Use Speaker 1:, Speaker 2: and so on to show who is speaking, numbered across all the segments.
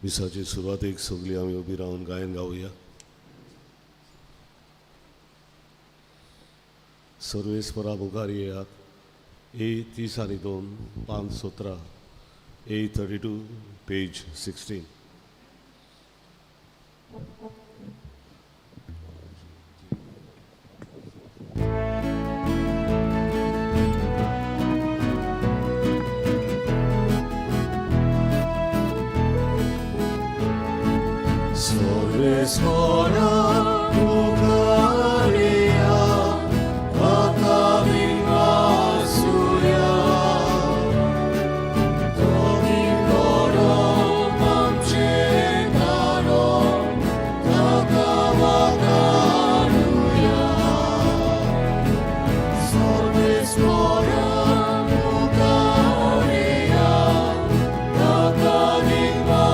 Speaker 1: मिसाची सुरवातेक सगळी आमी उबी रावन गायन गावया. सर्वेस्परा मुखार येयात. A302 517 A32 page 16.
Speaker 2: Sorvesmora Bukaria Vakavinga Surya Tokingoro Mamchenaro Takavakaruya Sorvesmora Bukaria Vakavinga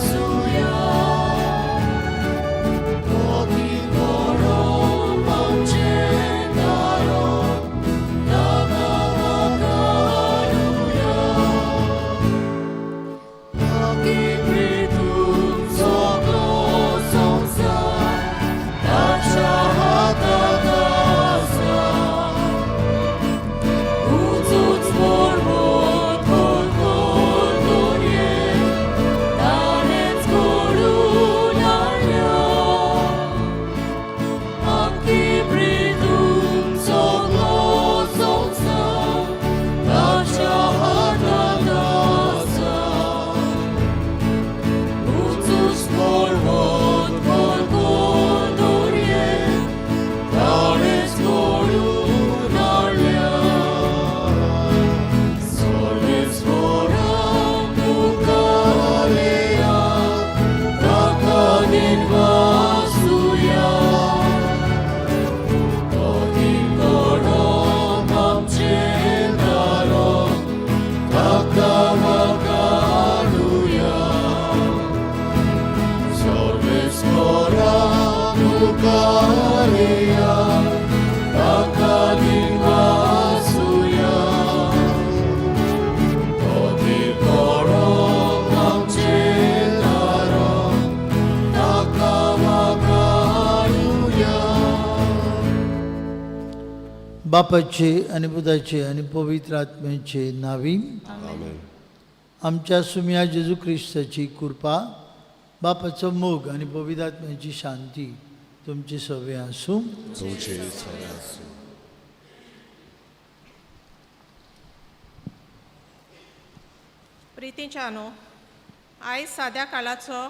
Speaker 2: Surya बापाचे आणि पुताचे आणि पवित्र आत्म्याचे नावी
Speaker 1: आमेन.
Speaker 2: आमच्या सुम्या जेजू ख्रिस्ताची कृपा, बापाचो मोग आणि पवित्र आत्म्याची शांती तुमची सवय आसूं.
Speaker 1: तुमचे सगळे आसूं.
Speaker 3: प्रितीच्यानो, आयज साद्या काळाचो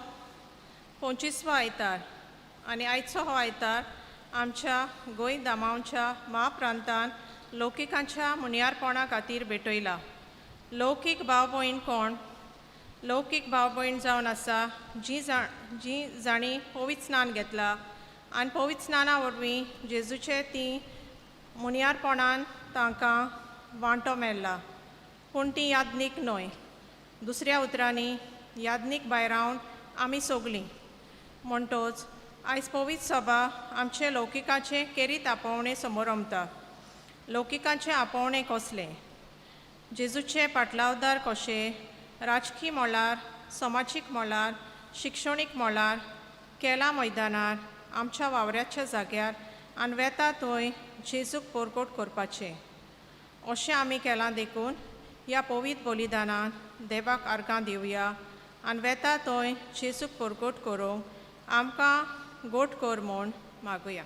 Speaker 3: 25वा आयतार आनी आयचो हो आयतार आमच्या गोंय दामांवच्या महाप्रांतान लौकिकांच्या मुनियारपणा खातीर भेटयला. लौकीक भाव भयण कोण? लौकीक भाव भयण जावन आसा जी जाणी पवित्र स्नान घेतला आनी पवित्र स्नाना वरवीं जेजूचे ती मुनियारपणान तांकां वांटो मेळ्ळा. पूण ती याज्ञीक न्हय. दुसऱ्या उतरांनी याज्ञीक भायर रावन आमी सोगलीं म्हणटोच आयज पवित्र सभा आमचे लौकिकाचे केरीत आपोवणे समोर रमता. लौकिकाचे आपोवणे कसले? जेजूचे पाटलावदार कशे राजकीय मोलार, समाजीक मोलार, शिक्षणीक मोलार, केला मैदानार, आमच्या वावऱ्याच्या जाग्यार आनी वेता थंय जेजूक पोरकोट करपाचें. अशें आमी केलां देखून ह्या पवित्र बलिदानान देवाक आर्गां दिवया आनी वेता थंय जेजूक पोरकोट करूंक आमकां गोट कर म्हूण मागुया.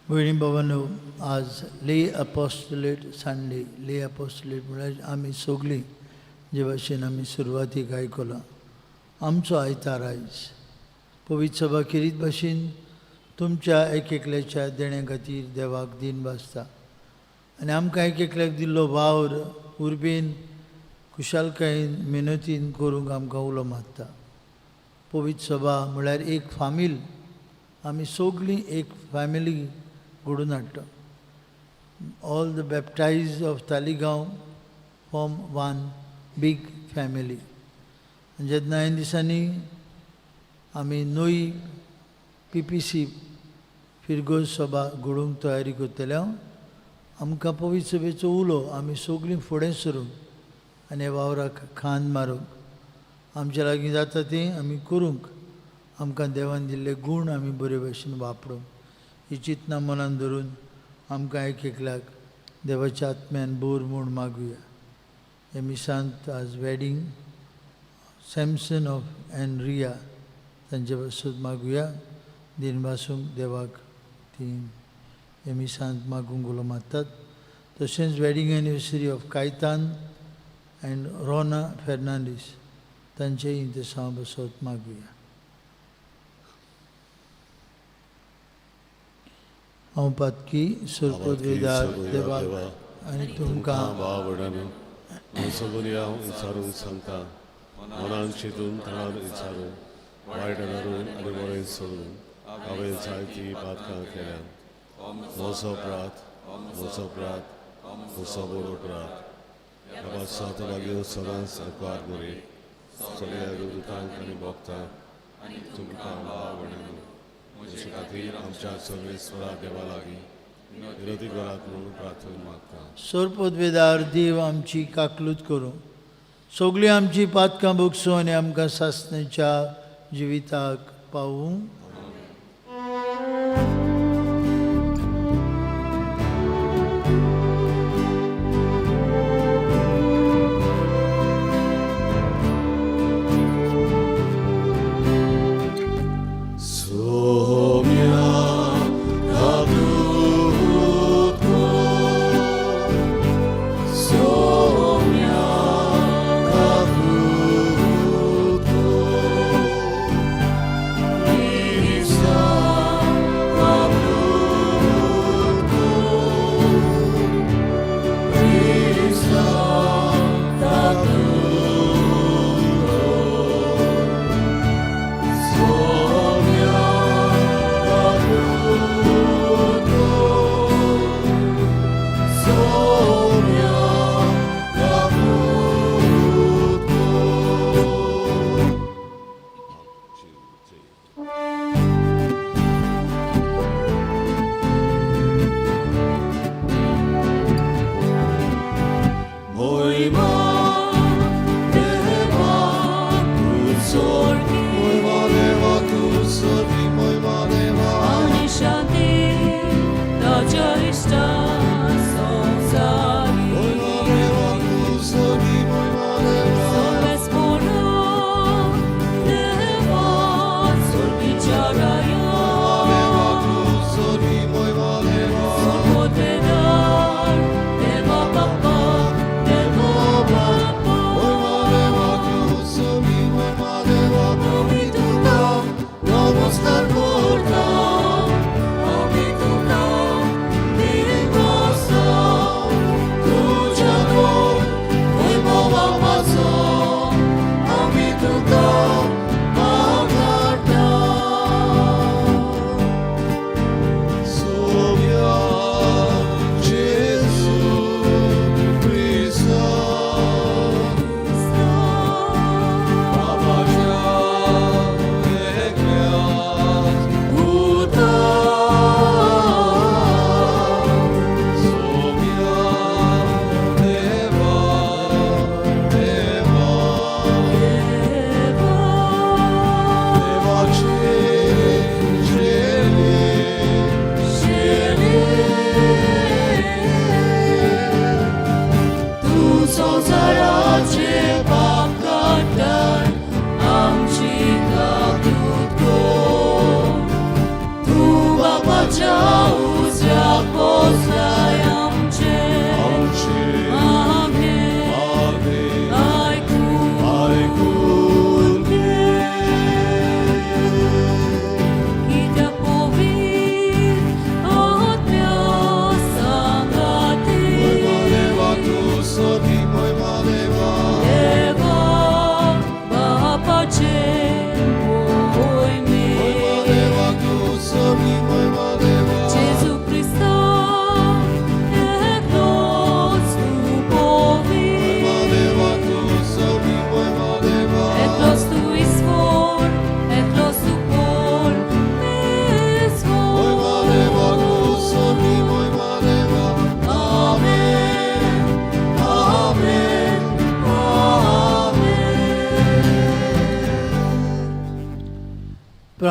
Speaker 2: भयणी भावांनो, आज ले अपोस्टोलेट संडे. ले अपोस्टोलेट म्हळ्यार आमी सगलीं जे भाशेन आमी सुरवातीक आयकलां. आमचो आयतार आयज पवित्र सभा केरीत भाशेन तुमच्या एक एकल्याच्या देण्या खातीर देवाक दिन वाजता आनी आमकां एक एकल्याक दिल्लो वावर उर्बेन खुशालकायेन मेहनतीन करूंक आमकां उलो मारता. पवित्र सभा म्हळ्यार एक फामील. आमी सगलीं एक फॅमिली घडोवन हाडटा. All the baptised of Taleigao form one big family. जेन्ना ह्या दिसांनी आमी नवी PPC फिरगोज सभा घडोवंक तयारी करतल्या आमकां पवित्र सभेचो उलो आमी सगलीं फुडें सरून आनी ह्या वावराक खांद मारूंक आमच्या लागीं जाता तें आमी करूंक आमकां देवान दिल्ले गूण आमी बरे भशेन वापरूंक ही चिंतना मनान धरून आमकां एक एकल्याक देवाच्या आत्म्यान बोर म्हूण मागुया. हे मिसांत आज wedding Samson of and Riya तांचे पासून मागुया. दिनवासूंक देवाक ती हे मिसांत मागूंक उलो मागतात. तशेंच wedding anniversary of Caitan and Rona Fernandes तांचेय इंतसा बसत मागुया. हांव पातकी सुरपदवेदार देवाक आनी तुमकां
Speaker 1: बावडन सगळी हांव विचारूंक सांगता. मनान चिंतून तणान विचारून वायट धरून आनी बरें सोडून हांवें जायतीं पातकां केल्यात. म्हजो प्रात म्हजो बरो प्रात ह्या सात लागीं सदांच आकार बरी सगळ्या दुतांक आनी भक्तांक तुमकां बावडन म्हजे खातीर आमच्या सर्वेस्वरा देवा लागीं विनती करात म्हणून प्रार्थना मागता.
Speaker 2: सोरपदवेदार देव आमची काकलूत करूं, सगळीं आमची पातकां भोगसूं आनी आमकां सासणेच्या जिविताक पावूं.
Speaker 1: Soumya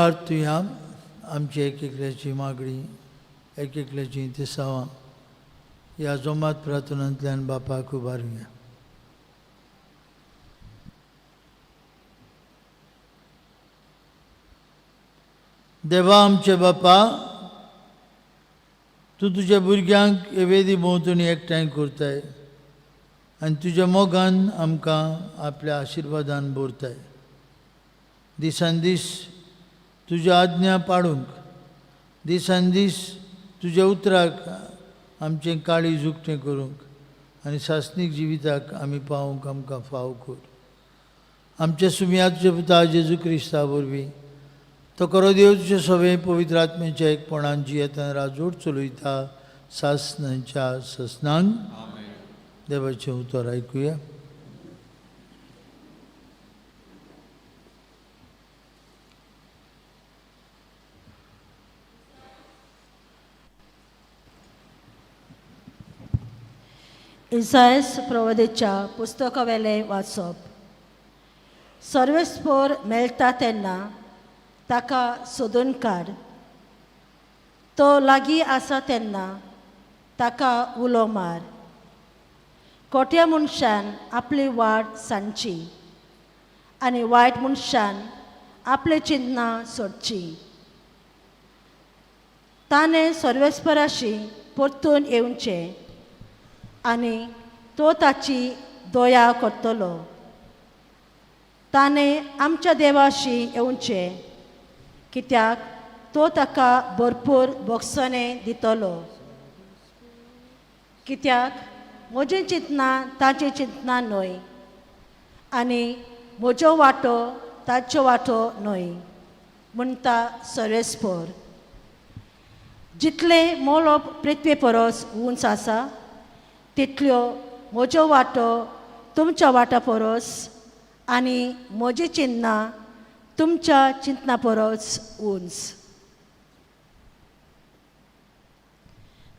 Speaker 2: प्रार्थुया. आमची एकल्याची मागणी एकल्याची तिसावां ह्या जोमात प्रार्थनांतल्यान बापाक उबारुया. देवा आमचे बापा, तूं तुज्या भुरग्यांक हे वेदी भोंवतणी एकठांय करताय आनी तुज्या मोगान आमकां आपल्या आशिर्वादान भरताय. दिसान दीस तुज्या आज्ञा पाळूंक, दिसान दीस तुज्या उतराक आमचें काळीज उक्तें करूंक आनी सासणीक जिविताक आमी पावूंक आमकां फाव कर. आमच्या सुमयाचे पुता जेजू क्रिस्ता वरवीं तो करो देव तुजे सवे पवित्र आत्म्याच्या एकपणान जियेतना राजवट चलयता सासणांच्या ससनांक. देवाचें उतर आयकुया.
Speaker 4: इसायस प्रवदेच्या पुस्तकावेलें वाचप. सर्वेस्पोर मेळटा तेन्ना ताका सोदून काड. तो लागीं आसा तेन्ना ताका उलो मार. खोट्या मनशान आपली वाट सांडची आनी वायट मनशान आपले चिंतनां सोडची. ताणें सर्वेस्पराशी परतून येवचें आनी तो ताची दया करतलो. ताणें आमच्या देवाशी येवचें कित्याक तो ताका भरपूर भोगसणें दितलो. कित्याक म्हजें चिंतनां ताचें चिंतनां न्हय आनी म्हजो वांटो ताचो वांटो न्हय म्हणटा सर्वेस्पोर. जितलें मोलोप पृथ्वी परस उंच आसा तितल्यो म्हजो वांटो तुमच्या वांटा परस आनी म्हजीं चिंतनां तुमच्या चिंतना परस उंच.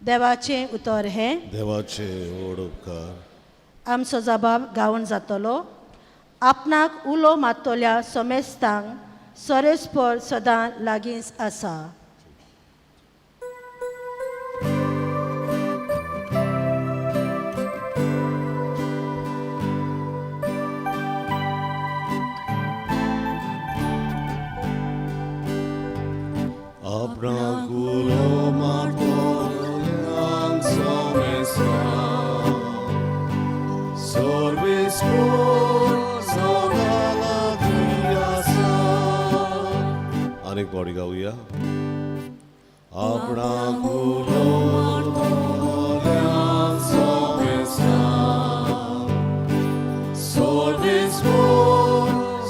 Speaker 4: देवाचें उतर हें.
Speaker 1: देवाचे व्हड उपकार.
Speaker 4: आमचो जबाब गावून जातलो. आपणाक उलो मारतल्या समेस्तांक सर्वेस्पोर सदां लागींच आसा.
Speaker 1: Abra gulo martolian somesta, sorbis por sodala diasa. अनेक body गाऊया. Abra gulo martolian somesta, sorbis por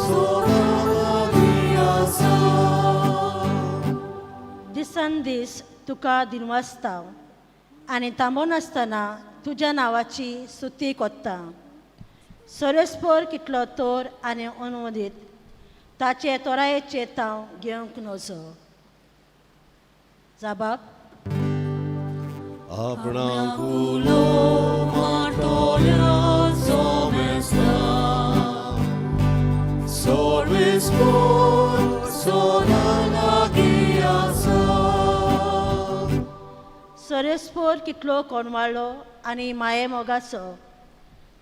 Speaker 1: sodala diasa.
Speaker 4: दिसान दीस तुका दिनवासता आनी थांबोन आसतना तुज्या नांवाची स्तुती कोत्ता. सर्वेस्पोर कितलो तोर आनी अनुमोदीत ताचे तोरायेचें तांव घेवंक नजो. जबाब.
Speaker 1: आपणाक उलो मारतल्या समेस्ता, सर्वेस्पोर सदां लागीं आसा.
Speaker 4: सर्वेस्पोर कितलो कोणवाळो आनी माये मोगाचो.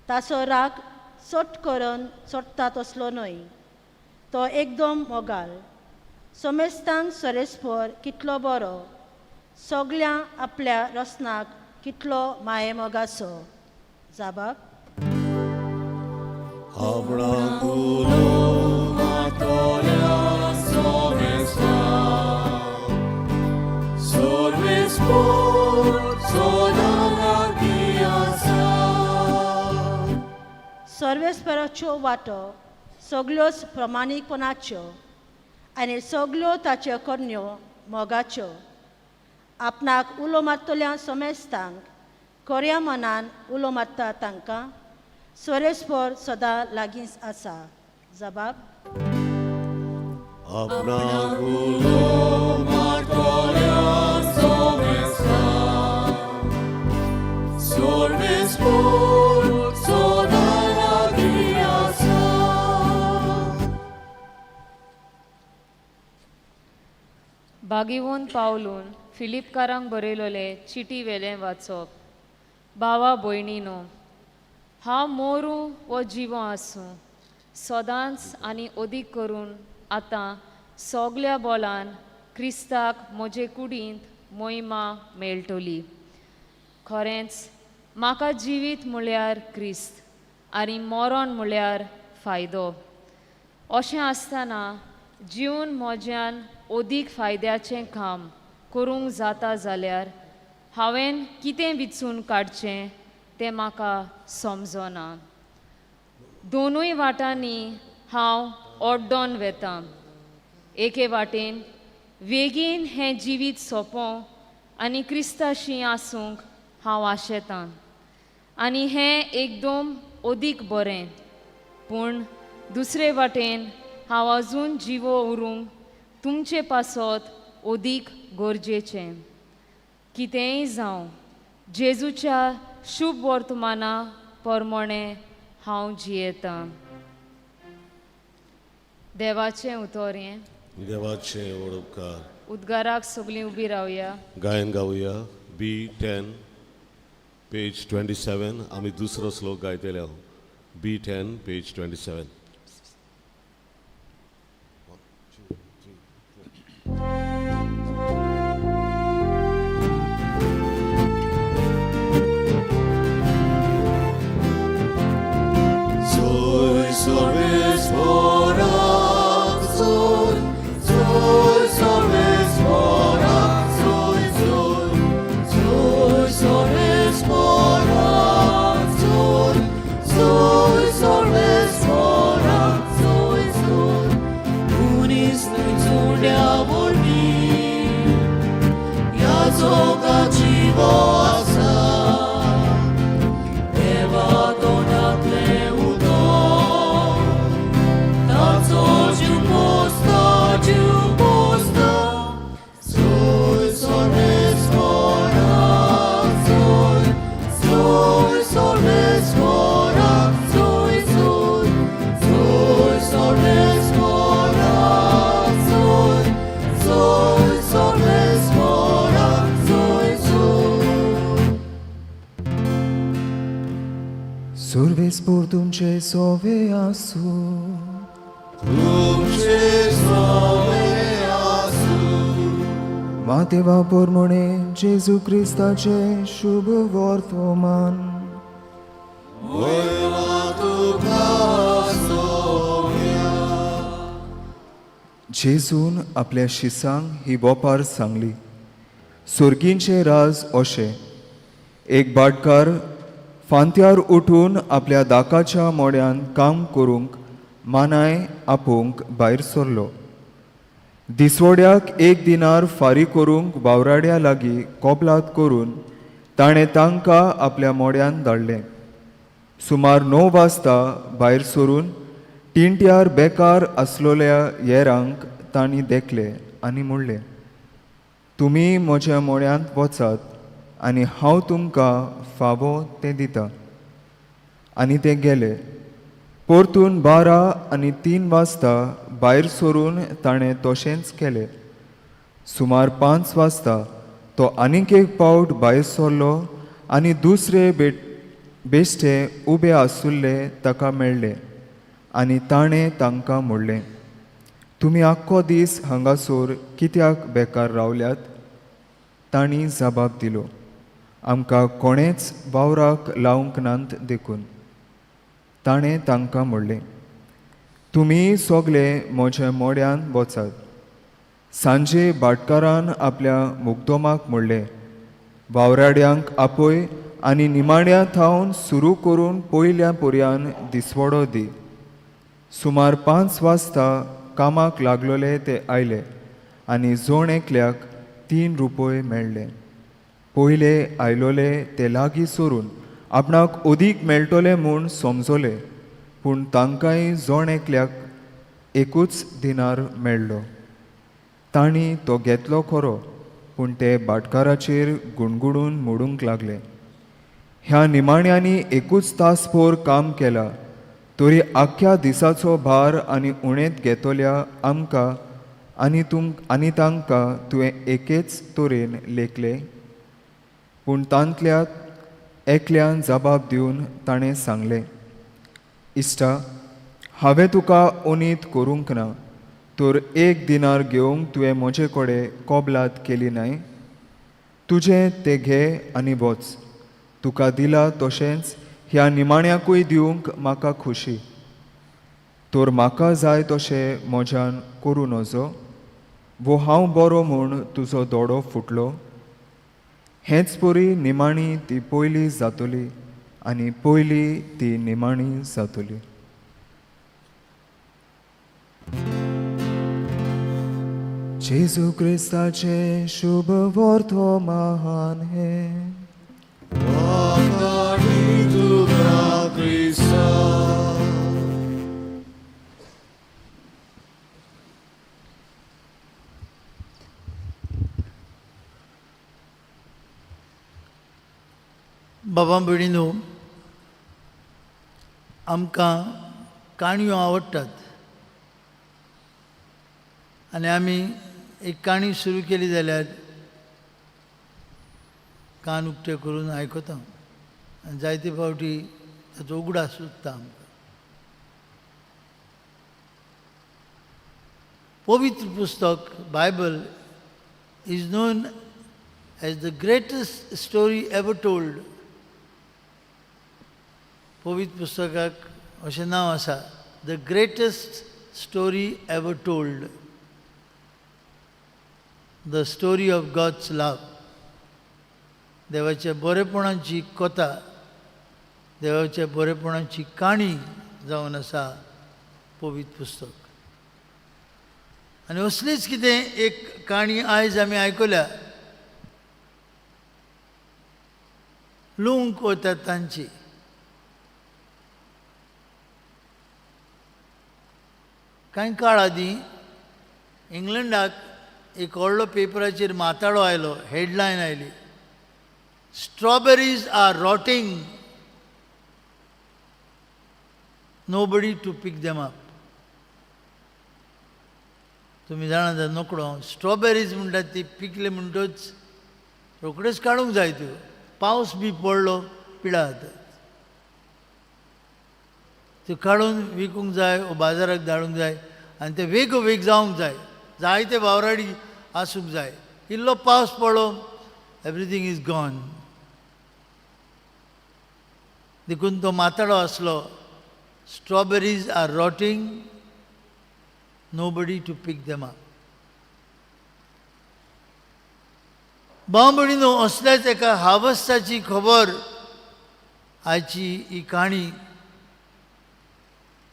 Speaker 4: ताचो राग चोट करून चोडटा तसलो न्हय. तो एकदम मोगाल. समेस्तांक सर्वेस्पोर कितलो बरो. सगळ्या आपल्या रसनाक कितलो माये मोगाचो. जबाब.
Speaker 1: आपणाक उलो मारतल्या समेस्ता, सर्वेस्पोर सदां लागीं आसा.
Speaker 4: सर्वेस्पराच्यो वांटो सगळ्योच प्रमाणीकपणाच्यो आनी सगळ्यो ताच्यो कन्यो मोगाच्यो. आपणाक उलो मारतल्या समेस्तांक खऱ्या मनान उलो मारता तांकां सर्वेस्पोर सदां लागींच आसा. जबाब.
Speaker 1: आपणाक उलो मारतल्या समेस्ता, सर्वेस्पोर सदां लागीं आसा.
Speaker 5: बागिवून पावलून फिलिपकारांक बरयलोले चिटी वेलें वाचप. भावा भयणीनो, हांव मोरूं वो जिवो आसूं, सदांच आनी अदीक करून आतां सगल्या बोलान क्रिस्ताक म्हजे कुडींत मोहिमा मेळटली. खरेंच म्हाका जिवीत म्हळ्यार क्रिस्त आनी मरण म्हळ्यार फायदो. अशें आसतना जिवन म्हज्यान अदीक फायद्याचें काम करूंक जाता जाल्यार हांवें कितें विचून काडचें तें म्हाका समजना. दोनूय वाटांनी हांव ओड्डोन वेतां. एके वाटेन बेगीन हें जिवीत सोंपों आनी क्रिस्ताशी आसूंक हांव आशेतां आनी हें एकदम अदीक बरें. पूण दुसरे वाटेन हांव अजून जिवो उरूंक तुमचे पासत अदीक गरजेचें. कितेंय जावं जेजूच्या शुभ वर्तमाना प्रमाणें हांव जियेतां. देवाचें उतर हें.
Speaker 1: देवाचे ओडपकार.
Speaker 5: उद्गाराक सगळीं उबी रावया.
Speaker 1: गायन गावया. B10 page 27. आमी दुसरो श्लोक गायतले हांव. B10 page 27.
Speaker 6: Surveți por तुमचे सोवे आसू. मातेवा पोरमोणे जेजू क्रिस्ताचे शुभ वर्तमान. जेजून आपल्या शिसांक ही बोपार सांगली. सुर्गींचे राज अशें. एक भाटकार फांत्यार उठून आपल्या दाकाच्या मोड्यान काम करूंक मानाय आपोवंक भायर सरलो. दिसवड्याक 1 दिनार फारी करूंक वावराड्या लागीं कोबलात करून ताणें तांकां आपल्या मोड्यान धाडलें. सुमार 9 वाजता भायर सरून टिंट्यार बेकार आसलोल्या येरांक तांणी देखले आनी म्हणलें, तुमी म्हज्या मोड्यांत वचात आनी हांव तुमकां फावो तें दितां. आनी ते गेले. परतून 12 आनी 3 वाजता भायर सरून ताणें तशेंच केलें. सुमार 5 वाजता तो आनीक एक पावट भायर सरलो आनी दुसरे बेश्टे उबे आसुल्ले ताका मेळ्ळे आनी ताणें तांकां म्हणलें, तुमी आख्खो दीस हांगासर कित्याक बेकार रावल्यात? तांणी जबाब दिलो, आमकां कोणेच वावराक लावंक नात देखून. ताणें तांकां म्हणलें, तुमी सोगले म्हज्या मोड्यान वचात. सांजे भाटकारान आपल्या मुगदोमाक म्हणलें, वावराड्यांक आपय आनी निमाण्या थावन सुरू करून पयल्या पर्यान दिसवडो दी. सुमार 5 वाजता कामाक लागलोले ते आयले आनी जोण एकल्याक 3 रुपये मेळ्ळे. पयले आयलोले ते लागीं सरून आपणाक अदीक मेळटले म्हूण समजले, पूण तांकांय जोण एकल्याक 1 दिनार मेळ्ळो. तांणी तो घेतलो खरो, पूण ते भाटकाराचेर गुणगुणून मोडूंक लागले. ह्या निमाण्यांनी 1 तासभर काम केलां, तरी आख्ख्या दिसाचो भार आनी उणेंत घेतल्या आमकां आनी तांकां तुवें एकेच तोरेन लेखले. पूण तांतल्यात एकल्यान जबाब दिवन ताणें सांगलें, इश्टा, हांवें तुका उणीद करूंक ना, तर 1 दिनार घेवंक तुवें म्हजे कडेन कबलात केली न्हय. तुजें तें घे आनी वच. तुका दिला तशेंच ह्या निमाण्याकूय दिवंक म्हाका खुशी. तर म्हाका जाय तशें म्हज्यान करूं नजो, वो हांव बरो म्हूण तुजो दोडो फुटलो. हेंच परी निमाणी ती पयली जातली आनी पयली ती निमाणी जातली. जेजू क्रिस्ताचे शुभ वर्तमान हे.
Speaker 1: Konkani tuka Krista.
Speaker 2: बाबा भयणीनो, आमकां काणयो आवडटात आनी आमी एक काणी सुरू केली जाल्यार कान उक्ते करून आयकता आनी जायते फावटी ताचो उगडास सुचता आमकां. पवित्र पुस्तक Bible is known as the greatest story ever told. पवित्र पुस्तकाक अशें नांव आसा, the greatest story ever told, the story of God's love. देवाच्या बरेपणाची कथा, देवाच्या बरेपणाची काणी जावन आसा पवित्र पुस्तक. आनी असलीच कितें एक काणी आयज आमी आयकल्या, लूंक वतात तांची. कांय काळ आदीं इंग्लंडाक एक व्हडलो पेपराचेर माताळो आयलो, हेडलायन आयली, strawberries are rotting, nobody to pick them up. तुमी जाणा नोकडो स्ट्रॉबेरीज म्हणटात ती पिकले म्हणटच रोखडेच काडूंक जाय त्यो. पावस बी पडलो पिडा जातात. त्यो काडून विकूंक जाय वा बाजाराक धाडूंक जाय आनी ते वेगवेग जावंक जाय. जायते वावराडी आसूंक जाय. इल्लो पावस पडलो, एवरीथींग इज गॉन. देखून तो माताळो आसलो, strawberries are rotting, nobody to pick them up. भाव भयणीनो, असल्याच एका हार्वेस्टाची खबर आयची ही काणी.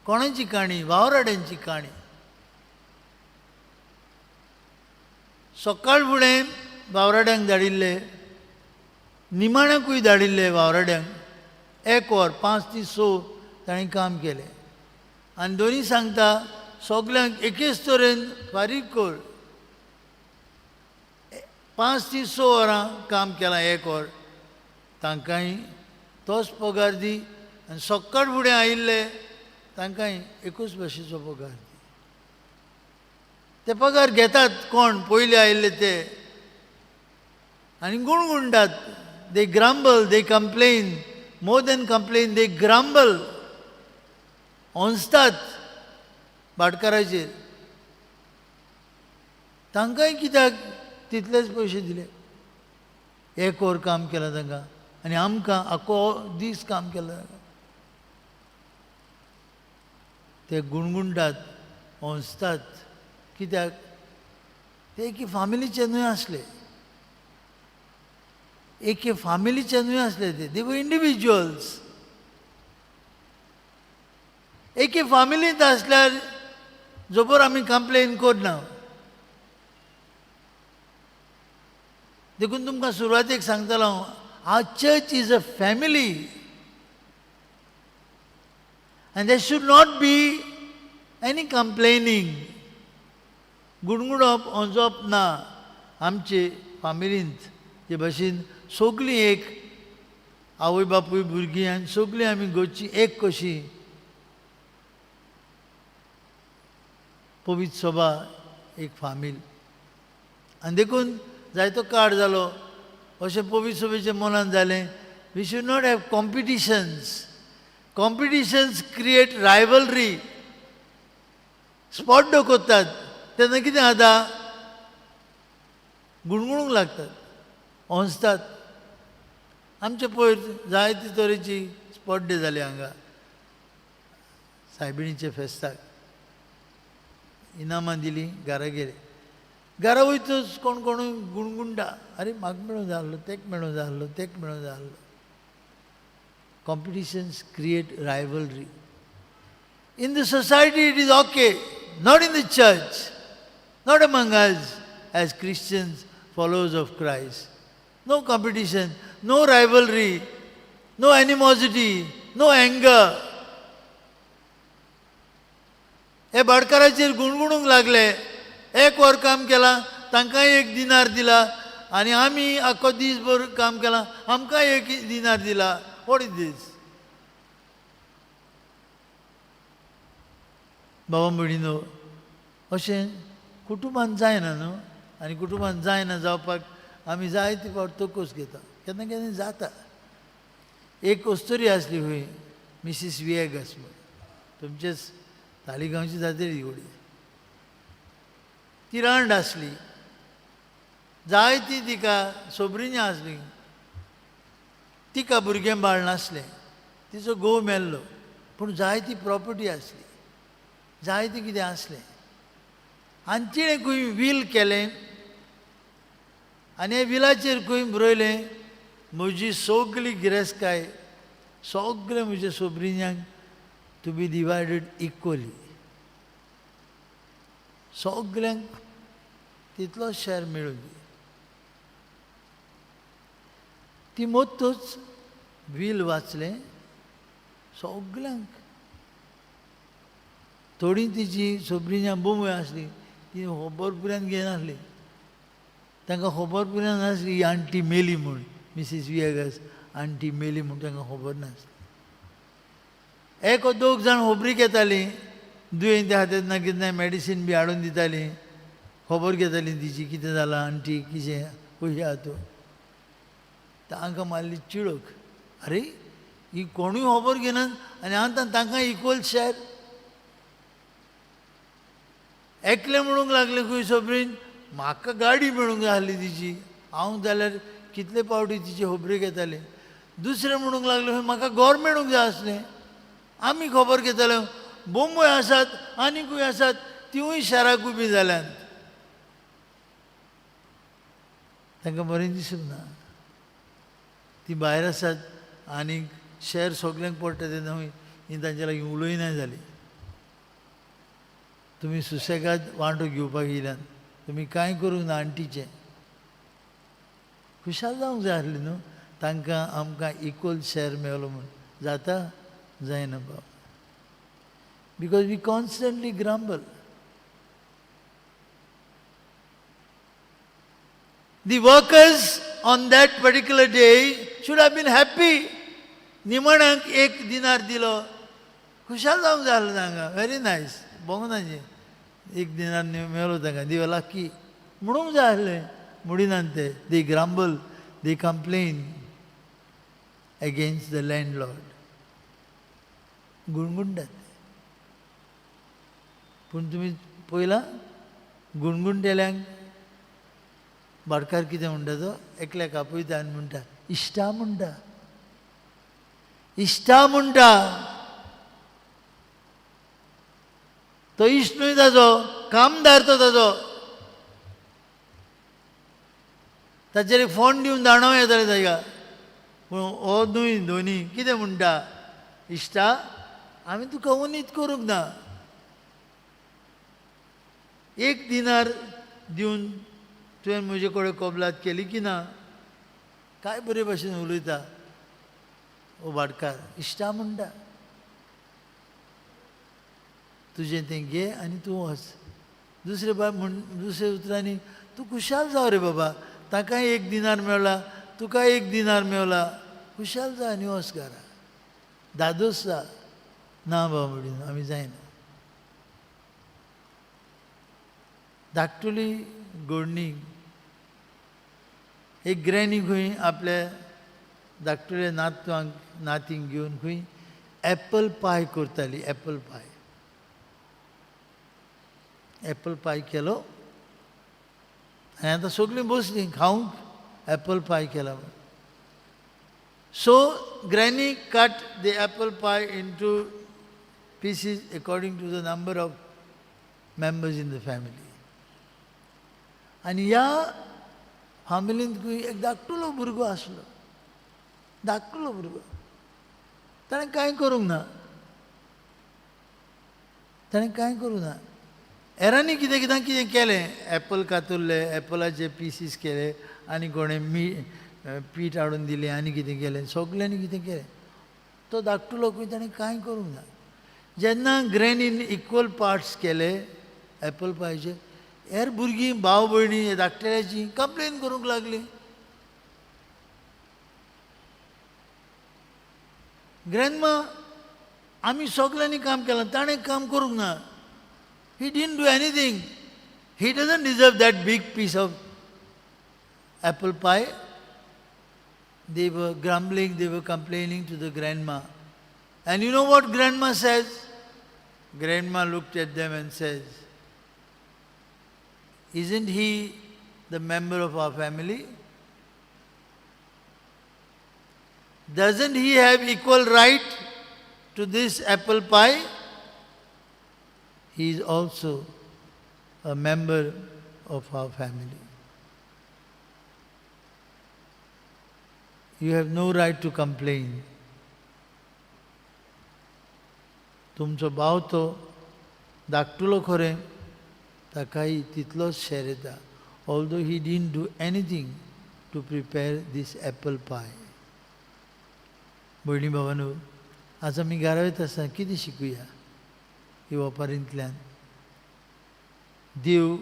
Speaker 2: कोणाची काणी? वावराड्यांची काणी. सकाळ फुडें वावराड्यांक धाडिल्ले, निमाण्याकूय धाडिल्ले वावराड्यांक. 1 वर 5 ते 6 तांणी काम केलें. आनी दोनी सांगता सगल्यांक एकेच तरेन फारीक कर. 5 ते 6 वरां काम केलां, 1 वर. तांकांय तोच पगार दी. आनी सकाळ फुडें आयिल्ले तांकांय एकूच भशेचो पगार दी. ते पगार घेतात कोण? पयलीं आयिल्ले ते. आनी गुणगुणटात. दे ग्रांबल, दे कंप्लेन, मोर देन कंप्लेन, दे ग्रांबल. हंसतात भाटकाराचेर. तांकांय कित्याक तितलेच पयशे दिले? 1 वर काम केलां तांकां आनी आमकां आख्खो दीस काम केलां. ते गुणगुणटात, हंसतात. कित्याक? ते एके फामिलीचे न्हय आसले. एके फामिलीचे न्हय आसले ते. दे वर इंडिविज्युअल्स. एके फामिलींत आसल्यार जोपर आमी कंप्लेन करना. देखून तुमकां सुरवातेक सांगतालो हांव, our church is a family. And there should not be any complaining. गुणगुणप, हंसप ना. आमचे फामिलींत जे भाशेन सगळीं एक आवय बापूय भुरगीं आनी सगळीं आमी घरचीं एक कशीं. पवित्र सभा एक फामील आनी देखून जायतो काळ जालो अशें पवित्र सभेच्या मनान जालें we should not have competitions create rivalry spot दाखोवतात तेन्ना कितें जाता गुणगुणूंक लागतात हंसतात आमचे पयर जायते तरेची स्पॉट डे जाले हांगा सायबिणीचे फेस्ताक इनामां दिलीं घरा गेले घरा वयतच कोण कोणूय गुणगुणटा अरे म्हाका मेळूं जाय आसलो तेका मेळूं जाय आसलो तेका मेळूं जाय आसलो competitions create rivalry in the society it is okay not in the church not among us as Christians followers of Christ no competition no rivalry no animosity no anger हे भाटकाराचेर गुणगुणूंक लागले एक वर काम केलां तांकांय 1 दिनार दिला आनी आमी आख्खो दीसभर काम केलां आमकांय 1 दिनार दिला व्हॉट इज दीस बाबा भयणीनो अशें कुटुंबान जायना न्हू आनी कुटुंबान जायना जावपाक आमी जायते फावट तोकूच घेता केन्ना केन्ना जाता एक अस्तुरी आसली खंय मिसीस विएगस म्हूण तुमचेच तालिगांवची जातली घोडी ती रांड आसली जायती तिका सोबरिणी आसली तिका भुरगें बाळ नासलें तिचो घोव मेल्लो पूण जायती प्रॉपर्टी आसली जायतें कितें आसलें आनी तिणें खंय वील केलें आनी हे विलाचेर खंय बरयलें म्हजी सगळी गिरेस्तकाय सगळ्या म्हज्या सोबरिण्यांक टू बी डिवायडेड इक्वली सगळ्यांक तितलो शेअर मेळूं दी ती मोत्तूच वील वाचलें सगळ्यांक थोडी तिची सोबरिण्यां बोमय आसली ती खबर पुऱ्यान घेनासली तांकां खबर पुऱ्यान नासली ही आंटी मेली म्हूण मिसीस विएगस आंटी मेली म्हूण तांकां खबर नासली एक 2 जाण खबरीक येतालीं दुयेंत आहा तेन्ना कितें मॅडिसीन बी हाडून दितालीं खबर घेतालीं तिची कितें जालां आंटी कितें पयशे आहा तूं तांकां मारली चिडक अरे ही कोणूय खबर घेनात आनी हांव तांकां इक्वल शेअर एकलें म्हणूंक लागलें खंय सोबरीन म्हाका गाडी मेळूंक जाय आसली तिची हांव जाल्यार कितले पावटी तिचे खबरेक येतालें दुसरें म्हणूंक लागलें खंय म्हाका घर मेळूंक जाय आसलें आमी खबर घेताल्यो बोंबय आसात आनीकूय आसात तिवूय शाराक उबी जाल्यात तांकां बरें दिसूंक ना ती भायर आसात आनीक शेअर सगळ्यांक पडटा तेन्ना ही तांचे लागीं उलोयनाय जाली तुमी सुसेगाद वांटो घेवपाक येयल्यात तुमी कांय करूंक ना आंटीचें खुशाल जावंक जाय आसली न्हू तांकां आमकां इक्वल शेअर मेळलो म्हूण जाता जायना बाब because we constantly grumble the workers on that particular day should have been happy निमण्यांक 1 दिनार दिलो खुशाल जावंक जाय आसलें तांकां व्हेरी नायस भोंगनाचें 1 दिनार मेळ्ळो तांकां दे वर लकी म्हणूंक जाय आसलें म्हणिनात ते दे ग्रांबल दे कंप्लेन अगेन्स्ट द लँडलॉर्ड गुणगुणटात पूण तुमी पळयलां गुणगुणटेल्यांक भाटकार कितें म्हणटा तो एकल्याक आपयता आनी म्हणटा इश्टा म्हणटा इश्टा म्हणटा तो इश्ट न्हय ताजो कामदार तो ताजो ताचेर एक फोन दिवन दांडाव येताले ताका पूण हो न्हय दोनी कितें म्हणटा इश्टा आमी तुका उनीत करूंक ना 1 दिनार दिवन तुवें म्हजे कडेन कबलात केली की ना काय बरे भाशेन उलयता हो भाटकार इश्टा म्हणटा तुजें तें घे आनी तूं वच दुसरे उतरांनी तूं खुशाल जाव रे बाबा ताकाय 1 दिनार मेळ्ळा तुका 1 दिनार मेळ्ळा खुशाल जा आनी वच घरा दादोस जा ना बाबा म्हणून आमी जायना धाकटुली गोडणी एक ग्रॅनी खंय आपल्या धाकटुल्या नातींक घेवन खंय एप्पल पाय करताली. एप्पल पाय केलो आनी आतां सगळीं बसलीं खावंक एप्पल पाय केला. So granny cut the Apple pi into pieces according to the number of members in the family. आनी ह्या फॅमिलींत खंय एक धाकटुलो भुरगो आसलो. धाकटुलो भुरगो ताणें कांय करूंक ना. हेरांनी कितें केलें. एप्पल कातरले, एप्पलाचे पीसीस केले आनी कोणें पीठ हाडून दिलें आनी कितें केलें. सगल्यांनी कितें केलें. तो धाकटुलो खंय ताणें कांय करूंक ना. जेन्ना ग्रॅनीन इक्वल पार्ट्स केले एप्पल पायचे, हेर भुरगीं भाव भयणी हे धाकटेल्याची कंप्लेन करूंक लागलीं. ग्रॅन्डमा आमी सगल्यांनी काम केलां, ताणें काम करूंक ना. He didn't do anything. He doesn't deserve that big piece of apple pie. They were grumbling, they were complaining to the grandma. And you know what grandma says? Grandma looked at them and says, isn't he the member of our family? Doesn't he have equal right to this apple pie? He is also a member of our family. You have no right to complain. तुमचो भाव तो धाकटुलो खरें, ताकाय तितलोच शेर येता. Although he didn't do anything to prepare this apple pie. भयणी भावांनो, आज आमी घरावेत आसतना कितें शिकुया ह्या ओपारींतल्यान. देव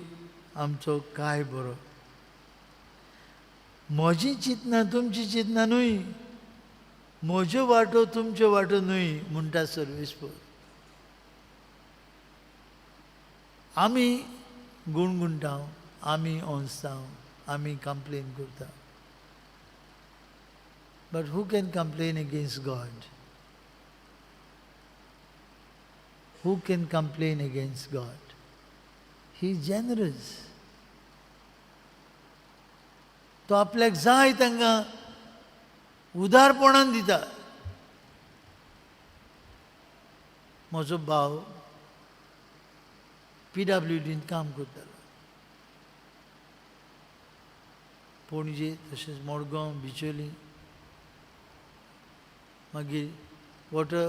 Speaker 2: आमचो काय बरो. म्हजी चिंतना तुमची चिंतना न्हय, म्हजो वाटो तुमचो वाटो न्हय म्हणटा सर्वेस्पर. आमी गुणगुणटाव, आमी ओंसताव, आमी कंप्लेन करता. But who can complain against God? Who can complain against God? He is generous. तो आपल्याक जाय तांकां उदारपणान दिता. म्हजो भाव PWDन काम करतालो. पणजे तशेंच मडगांव, बिचोली. मागीर वॉटर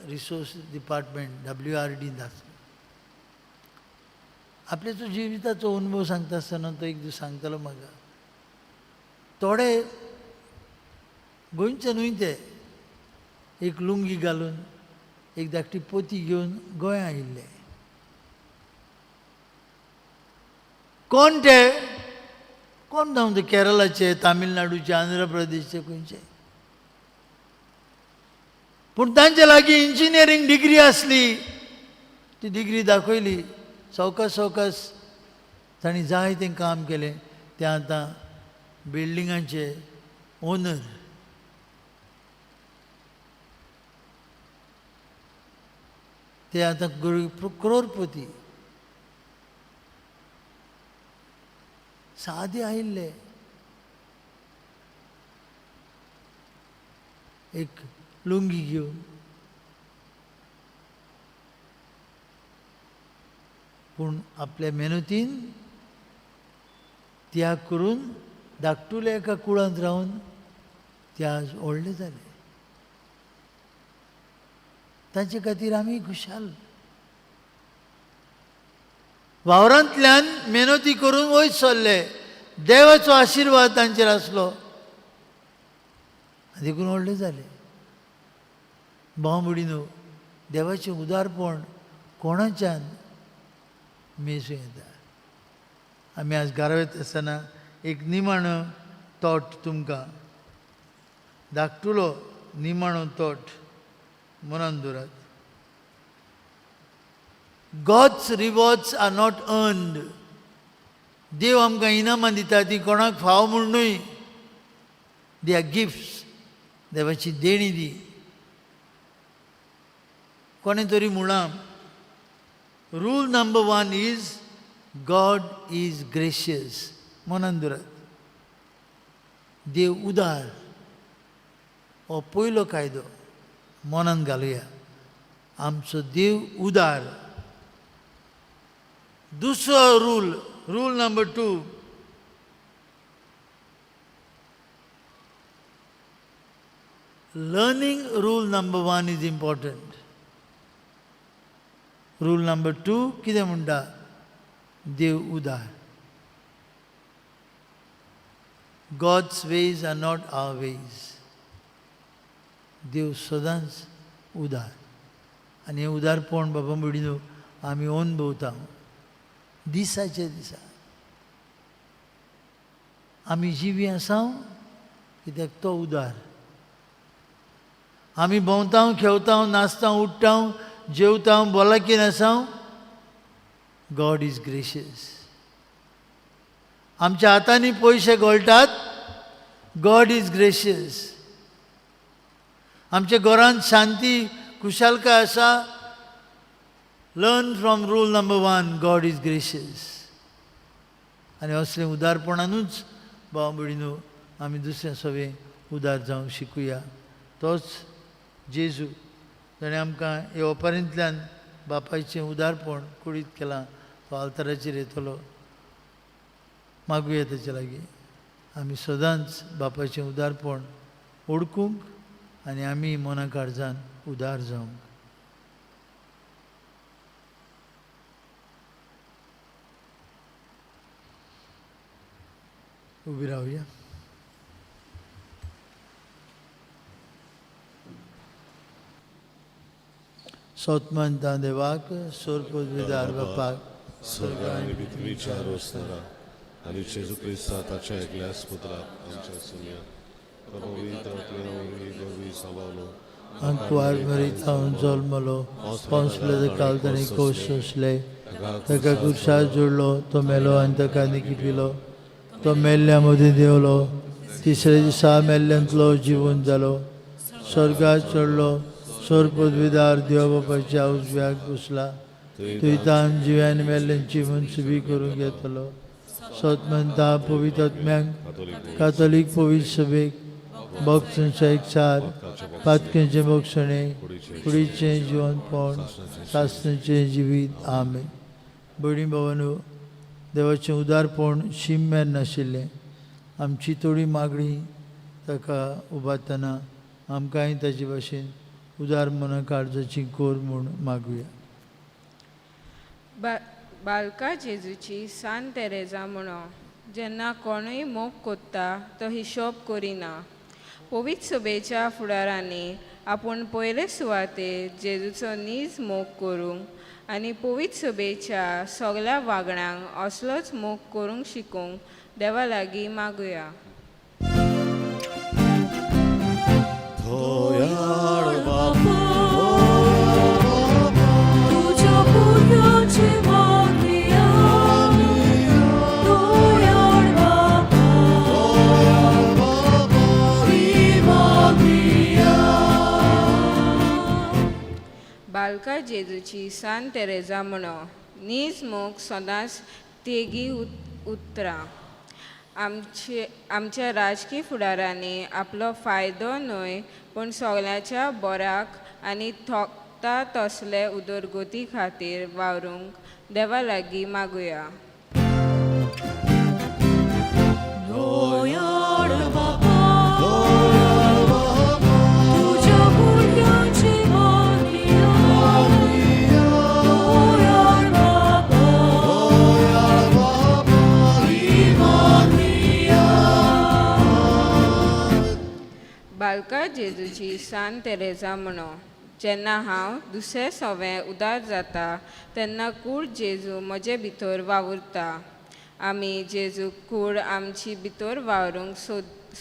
Speaker 2: रिसोर्स डिपार्टमेंट WRDन आसलो. आपल्या तो जिविताचो अनुभव सांगता आसतना तो एक दीस सांगतालो म्हाका. थोडे गोंयचे न्हय ते एक लुंगी घालून एक धाकटी पोती घेवन गोंया आयिल्ले. कोण ते? कोण जावन ते केरळाचे, तामिळनाडूचे, आंध्र प्रदेशचे खंयचे. पूण तांचे लागीं इंजिनियरींग डिग्री आसली. ती डिग्री दाखयली. सवकास सवकास तांणी जाय तें काम केलें. ते आतां बिल्डिंगाचे ओनर. ते आतां करोडपती. सादे आयिल्ले. एक लुंगी घेवन. पूण आपल्या मेहनतीन त्याग करून धाकटुल्या एका कुळांत रावन ते आज व्हडले जाले. तांचे खातीर आमी खुशाल. वावरांतल्यान मेहनती करून वयर सरले. देवाचो आशिर्वाद तांचेर आसलो. देखून व्हडले जाले. भाव भयणीनो, देवाचें उदारपण कोणाच्यान मेसूं येता. आमी आज घरावेत आसतना एक निमाणो तोट तुमकां धाकटुलो निमाणो तोट मनान दवरात. God's rewards are not earned. देव आमकां इनामां दिता ती कोणाक फाव म्हणूय दे आर गिफ्ट्स, देवाची देणी दी. कोणें तरी म्हणा rule number 1 is God is gracious. मनान दवरात, देव उदार हो पयलो कायदो मनान घालुया. आमचो देव उदार. दुसरो rule number 2, learning rule number 1 is important. Rule number 2 कितें म्हणटा? देव उदार. God's ways are not our ways. देव सदांच उदार. आनी हें उदारपण बाबा म्हणून आमी अनुभवता दिसाचे दिसा. आमी जिवी आसा कित्याक तो उदार. आमी भोंवता, खेवता, नाचता, उठता, जेवता, भलायकेन आसा. God is gracious. आमच्या हातांनी पयशे गळटात. God is gracious. आमच्या घरांत शांती खुशालकाय आसा. Learn from rule number 1, God is gracious. आनी असलें उदारपणानूच भाव भयणीनो आमी दुसऱ्या सगळे उदार जावंक शिकुया. तोच जेजू ताणें आमकां हे ओपारींतल्यान बापायचें उदारपण कुडीत केलां. तो आल्ताराचेर येतलो. मागुया ताचे लागीं आमी सदांच बापायचें उदारपण ओळखूंक आनी आमी मना काळजान उदार जावंक. उबी रावया. सौतमंता देवाक सोरपदविदार बापाक
Speaker 1: स्वर्ग आनी पृथ्वीच्या रोसणारा आनी जेजू क्रिस्ता ताच्या एकल्याच पुत्राक आमच्या सुन्या पवित्र आत्म्यावरवी गरवी साबावलो
Speaker 2: अंकवार भरीत हांव जल्मलो. पंसले काल ताणें कोश सोंसले. ताका कुर्सार जोडलो. तो मेलो आनी ताका निकी पिलो. तो मेल्ल्या मदीं देवलो. तिसऱ्या दिसा मेल्ल्यांतलो जिवंत जालो. स्वर्गात चडलो. सोर पदवीदार देव बापाच्या उजव्याक बसला. तुयतान जिव्यान मेल्ल्यांची मनसुबी करून घेतलो. सतमंता पवित्र आत्म्यांक कातोलीक पवित्र सभेक भक्तांचो एकचार पातकेंचे मोक्षणे कुडीचें जिवंतपण सासणेचें जिवीत. आमेन. भयणी भावांनो, देवाचें उदारपण शिममेर नाशिल्लें. आमची थोडी मागणी ताका उबारतना आमकांय ताचे भाशेन उदार मना काळजाची कोर म्हूण मागुया.
Speaker 7: बालका जेजूची सान तेरेजा म्हणो जेन्ना कोणूय मोग कोत्ता तो हिशोब करिना. पवित्र सभेच्या फुडारांनी आपूण पयले सुवातेर जेजूचो नीज मोग करूंक आनी पवित्र सभेच्या सगळ्या वागण्यांक असलोच मोग करूंक शिकूंक देवा लागीं मागुया. बालका जेजूची सान तेरेजा म्हणो नीज मोग सदांच तेगी उतरां. आमच्या राजकीय फुडारांनी आपलो फायदो न्हय पूण सगळ्याच्या बऱ्याक आनी थोकता तसले उदरगती खातीर वावरूंक देवा लागीं मागुया. बालका जेजूची सान तेरेजा म्हणो जेन्ना हांव दुसरें सवें उदार जाता तेन्ना कूड जेजू म्हजे भितर वावुरता. आमी जेजू कूड आमची भितर वावरूंक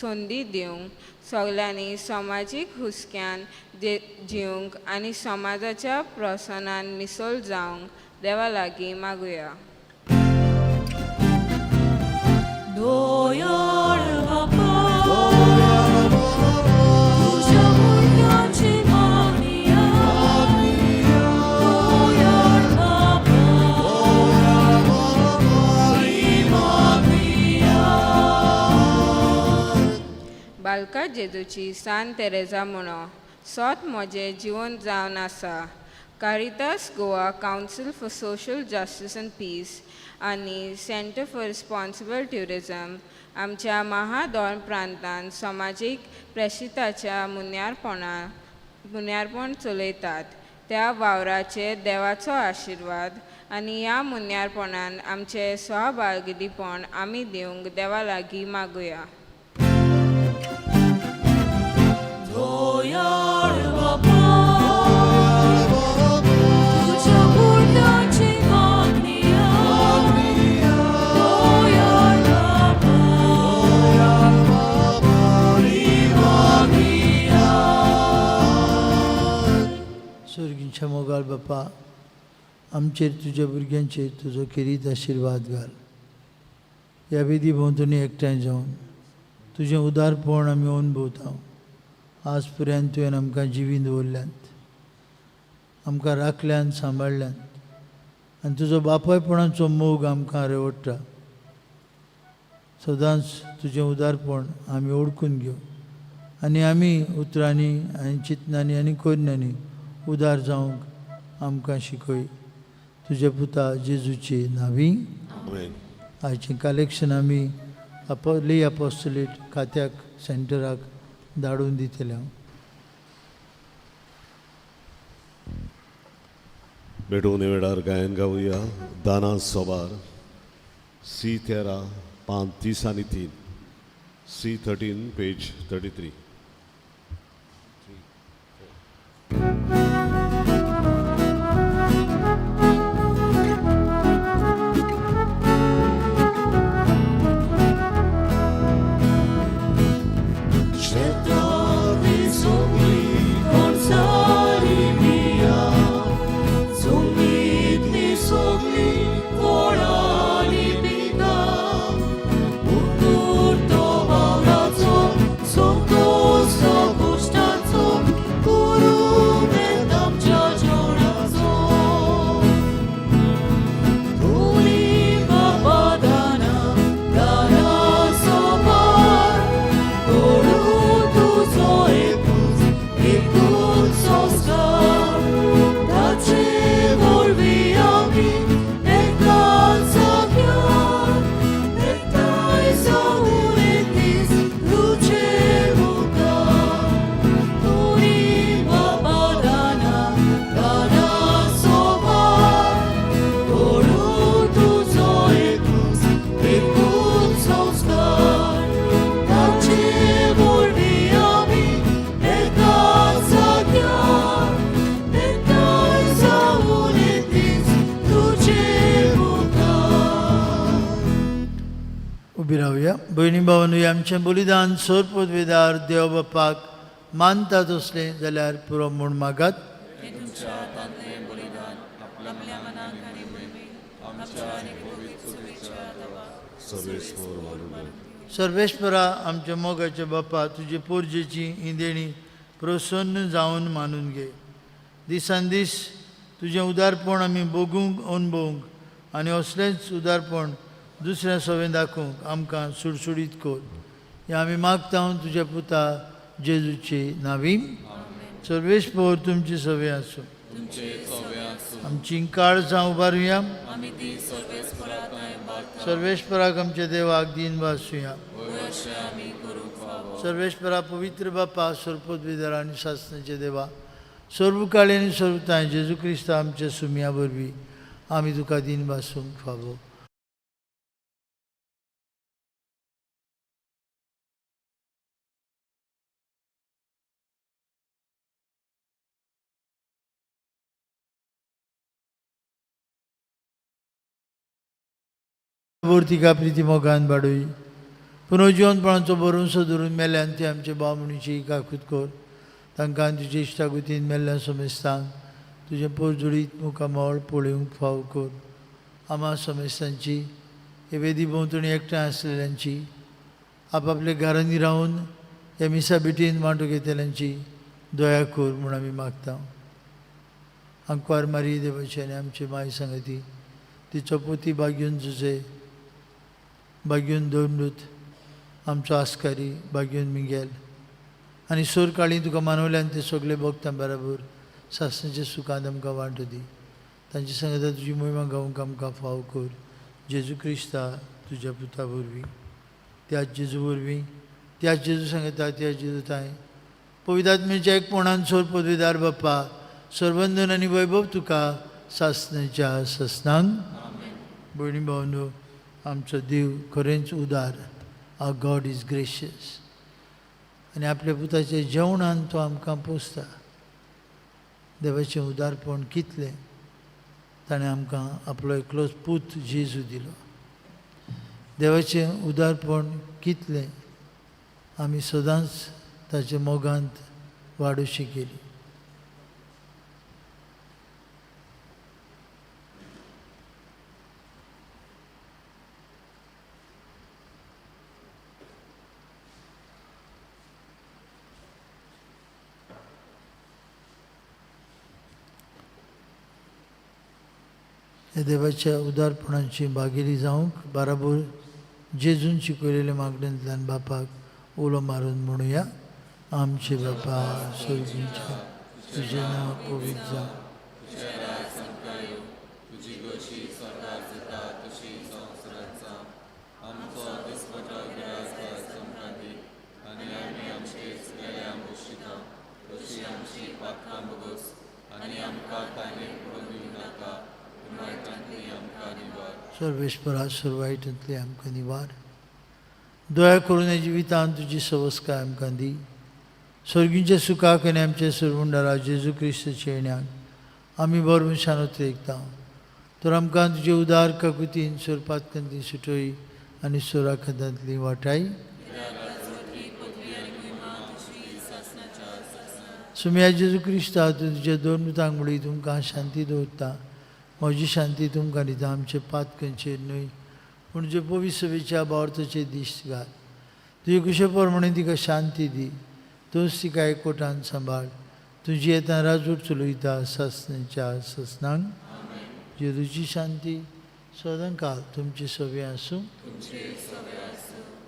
Speaker 7: संदी दिवंक सगल्यांनी समाजीक हुस्क्यान जिवंक आनी समाजाच्या प्रसनान मिसळ जावंक देवा लागीं मागुया.
Speaker 8: दोयाळ बापा तुझ्या मुलाची मागणिया दोयाळ बापा ही मागणिया.
Speaker 7: बालका जेजूची सान तेरेजा म्हणो सोत म्हजें जिवन जावन आसा. Caritas Goa council for social justice and peace आनी सेंटर फॉर रिस्पॉन्सिबल ट्युरिझम आमच्या महादोन प्रांतांत समाजीक प्रेशिताच्या मुन्यारपण चलयतात. त्या वावराचेर देवाचो आशिर्वाद आनी ह्या मुन्यारपणान आमचें सहभागिरीपण आमी दिवंक देवा लागीं मागुया.
Speaker 8: दोयाळ बापा तुझ्या मुलाची मागणिया दोयाळ बापा ही मागणिया.
Speaker 2: स्वर्गीच्या मोगाळ बापा, आमचेर तुज्या भुरग्यांचेर तुजो खेरीत आशिर्वाद घाल. ह्या विधी भोंवतणी एकठांय जावन तुजें उदारपण आमी अनुभवता. आज पर्यंत तुवें आमकां जिवीन दवरल्यांत, आमकां राखल्यांत, सांबाळल्यांत आनी तुजो बापायपणाचो मोग आमकां रेवडटा. सदांच तुजें उदारपण आमी ओळखून घेव आनी आमी उतरांनी आनी चिंतनांनी आनी कोन्यांनी उदार जावंक आमकां शिकय. तुज्या पुता जेजूचे नांवी.
Speaker 1: आमेन.
Speaker 2: आयचें कलेक्शन आमी ली अपोस्टोलेट खात्याक सेंटराक धाडून दितले.
Speaker 1: बेडून वेळार गायन गावया. दाना सोबार C13 पान 30 आनी 3, C13 पेज 33.
Speaker 2: भयणी भावांनो, आमचें बलिदान सोर पदवेदार देव बापाक मानतात असलें जाल्यार पुरो म्हूण मागात. सर्वेस्परा आमच्या मोगाच्या बापा, तुजे पोरजेची ही देणी प्रसन्न जावन मानून घे. दिसान दीस तुजें उदारपण आमी भोगूंक अनुभवूंक आनी असलेंच उदारपण दुसऱ्या सवें दाखोवंक आमकां सुडसुडीत कर. हें आमी मागता तुज्या पुता जेजूचे नांवी. सर्वेस्पर तुमची सवे आसूं. आमची काळजां उबारुया. सर्वेस्पराक आमच्या देवाक दिन वासूया. सर्वेस्परा पवित्र बापा, सर्वपदवीधर आनी शासनाचे देवा, सर्वकाळी आनी सर्वताय जेजू क्रिस्त आमच्या सुम्या वरवीं आमी तुका दिन वासूंक फावो. वर्तिका प्रिती मोगान बाडूय. पुनर्जीवनपणाचो भरोसो धरून मेल्यान ते आमचे भाव मनीची काकूत कर. तांकां तुजे इश्टागुतीन मेल्ल्या समेस्तांक तुजे पोरजोडीत मुखामोळ पळोवंक फाव कर. आमा समेस्तांची हे वेदी भोंवतणी एकठांय आसलेल्यांची, आपापल्या घरांनी रावन ह्या मिसा बेटीन वांटो घेतलेल्यांची दया कर म्हूण आमी मागता. अंकवार मारी देवाची आनी आमची माय सांगती तिचो पोती बाग्यून जुजे, बाग्यून दोंडूत, आमचो आस्कारी बाग्यून मिगेल आनी सोर काळी तुका मानवल्यान ते सगळे भक्तां बरोबर सासणेच्या सुखांत आमकां वांटो दी. तांची सांगता तुजी मोहिमा गावूंक आमकां फाव कर. जेजू क्रिस्ता तुज्या पुता वरवीं, त्याच जेजू वरवीं, त्याच जेजू सांगता त्या जेजू ताय पवित्र आत्म्याच्या एकपणान सोर पदवीदार बाप्पा सर्वंदन आनी वैभव तुका सासणेच्या ससनांक. भयणी भावनो, आमचो देव खरेंच उदार. आवर गॉड इज ग्रेशियस आनी आपल्या पुताच्या जेवणान तो आमकां पोसता. देवाचें उदारपण कितलें, ताणें आमकां आपलो एकलोच पूत जेजू दिलो. देवाचें उदारपण कितलें आमी सदांच ताच्या मोगांत वाडोवची केली. ह्या देवाच्या उदारपणाची भागेली जावंक बराबर जेजून शिकयलेल्या मागण्यांतल्यान बापाक उलो मारून म्हणुया. आमचे बापा स्वर्गीच्या, तुजें नांव पवित्र जावं, सर्वेश्वरा सर्वायटांतले आमकां निवार. दया करून ह्या जिवितांत तुजी सवस्काय आमकां दी. स्वर्गीच्या सुखाक आनी आमच्या सर्वंडारा जेजू क्रिस्ताच्या येण्याक आमी बरो शानोत एकता. तर आमकां तुजे उदार काकुतीन सोरपातकांतली सुटोय आनी सोराखतांतली वाटाय. सुम्या जेजू क्रिस्ता तूं तुज्या दोन मुतांक मुळी तुमकां शांती दवरता. म्हजी शांती तुमकां दिता. आमचे पातकांचेर न्हय पूण जे पवित्र सभेच्या बावर्थाचेर दिश्ट घाल. तुजे कुशे प्रमाणे तिका शांती दी. तूंच तिका एकवटान सांबाळ. तुजी येता राजूर चलयता सासणेच्या ससनांक. जेजूची शांती सदां काल तुमचे सवे आसूं.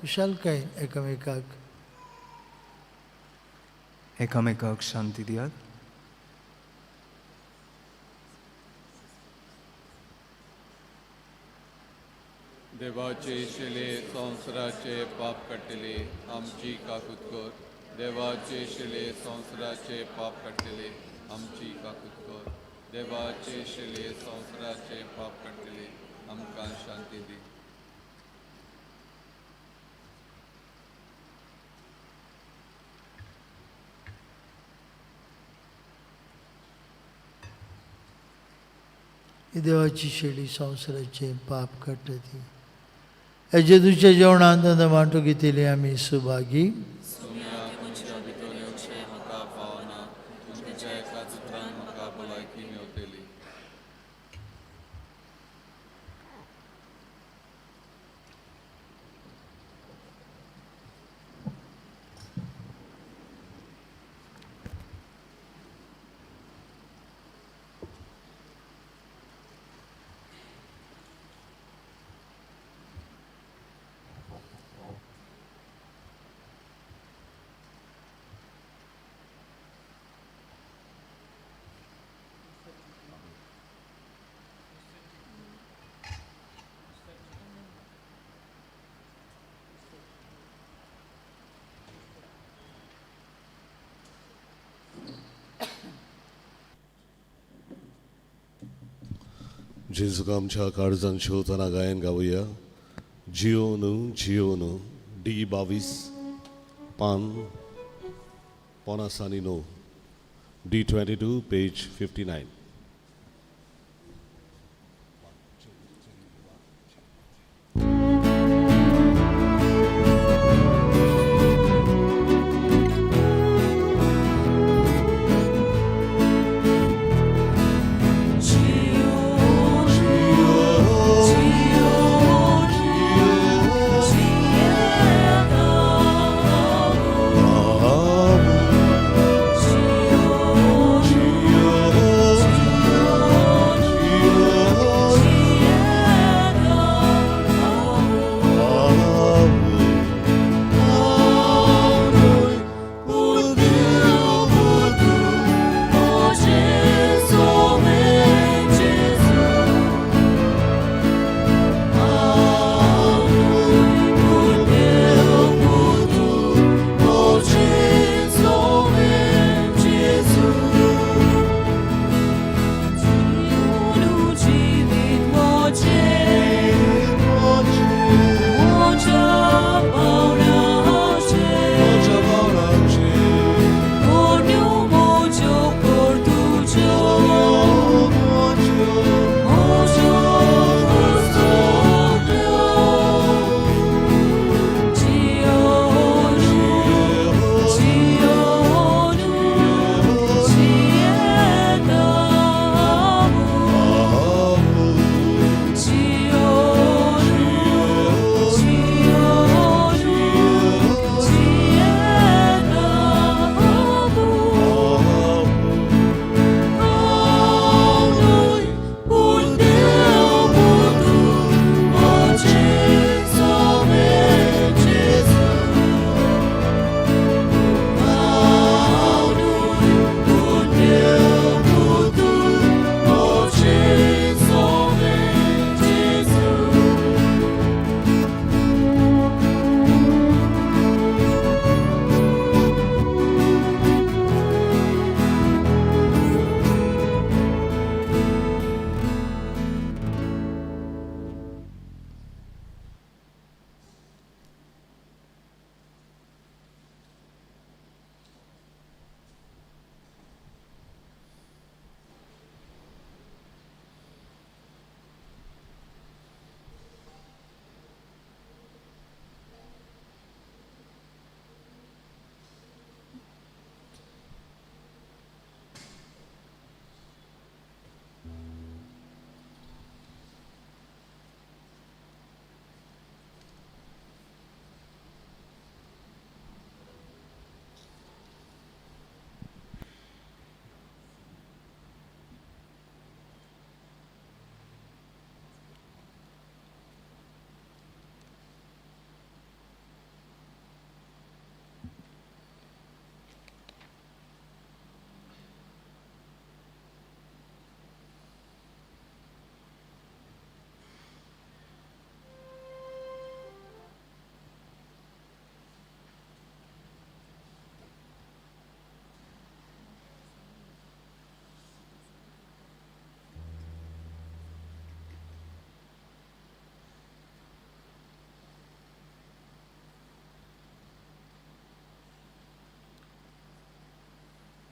Speaker 2: खुशालकायेन
Speaker 6: एकामेकाक शांती दियात.
Speaker 9: देवाचे शेले संवसाराचे पाप काडटले आमची काकूत कर. देवाचे शेले संवसाराचे पाप काडटले आमची काकूत कर. देवाचे शेले संवसाराचे पाप काडटले आमकां शांती दी.
Speaker 2: ही देवाची शेळी संवसाराचे पाप काडटा ती. ह्या जेजूच्या जेवणांत वांटो घेतली आमी सुभागी.
Speaker 1: जेजूक आमच्या काळजान शेवताना गायन गावया. जिओन D22 पान 59 D22 page 59.